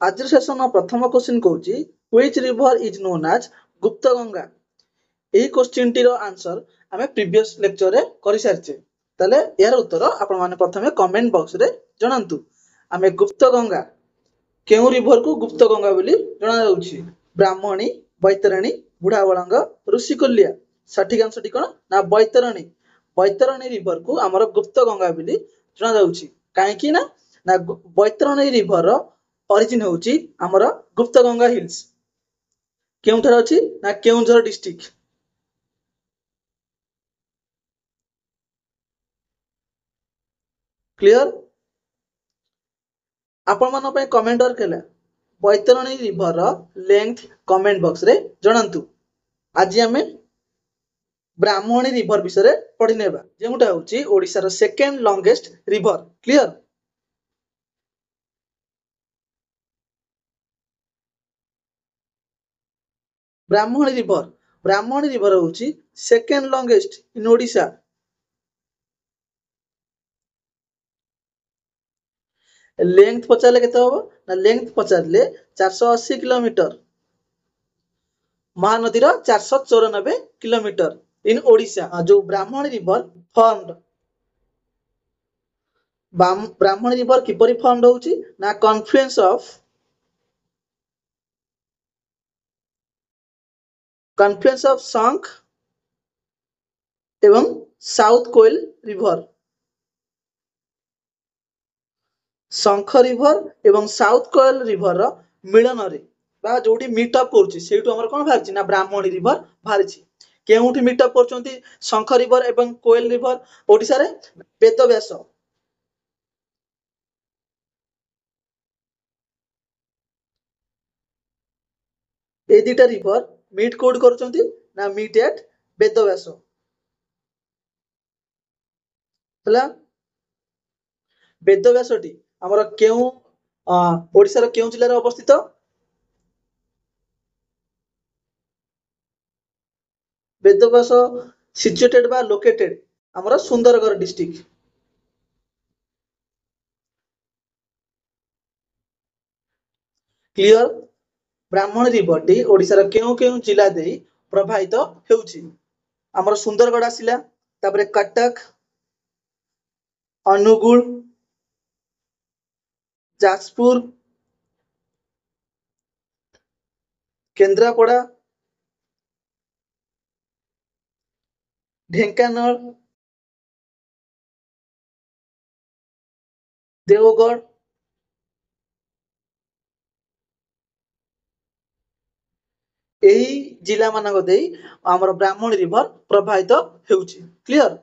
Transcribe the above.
आज सेसन प्रथम क्वेश्चन कहूँ which river is known as Gupt Ganga. यही क्वेश्चन टीर आंसर आम प्रीवियस लेक्चर रे कर सारी ताले यार उत्तर आपण माने प्रथमे कमेंट बॉक्स रे जणांतु। आमे गुप्त गंगा केउ रिवर को गुप्त गंगा बोली जणा जाउछि? ब्राह्मणी, बैतरणी, बुढ़ाबलंग, ऋषिकुल्या। सठिक आंसर टी कोन ना बैतरणी। बैतरणी रिवर को हमर गुप्त गंगा बोली जणा जाउछि। काहे कि ना बैतरणी रिवर ओरिजिन होउछि हमर गुप्त गंगा हिल्स। केउठार अछि ना केउंझर डिस्ट्रिक्ट। क्लियर आपण मन पे कमेंट वर्क हैला Baitarani river length comment box रे जणांतु। आज आमे ब्राह्मणी रिवर विषय पढ़ी नेबा जेउटा होउछि ओडिसा रो second longest river. Clear Brahmani river होउछि second longest in Odisha. Length पचारले केते होबो ना लेंथ पचारले 480 किलोमीटर। महानदी रो 494 किलोमीटर इन ओडिसा। जो Brahmani river formed Brahmani river किपरि फॉर्मड होउछि ना कन्फ्लुएंस ऑफ शंख एवं south Koel river. Sankh river एवं साउथ कोयल रिवर रो मिलन रे बा जोटी मीट अप करछि सेठु हमर कोन बाहरछि ना ब्राह्मणी रिवर बाहरछि। केउठी मीट अप करछंती शंख रिवर एवं कोयल रिवर? ओडिसा रे बेदव्यास। ए दिटा रिवर मीट कोड करछंती ना मीट एट बेदव्यास। हला बेदव्यासटी हमर केउ ओडिसा रो केउ जिल्ला रे अवस्थित? बेदव्यास सिचुएटेड बा लोकेटेड हमर Sundargarh district. Clear Brahmani river T Odisha रो केउ जिल्ला देई प्रवाहित हेउछि? हमर सुंदरगढ़ आसिला, तापरे कटक, अनुगुल, जाजपुर, केन्द्रापड़ा, ढेंकानाल, देवगढ़, एही जिला मानक देई हमर ब्राह्मणी रिवर प्रवाहित हेउछि। क्लियर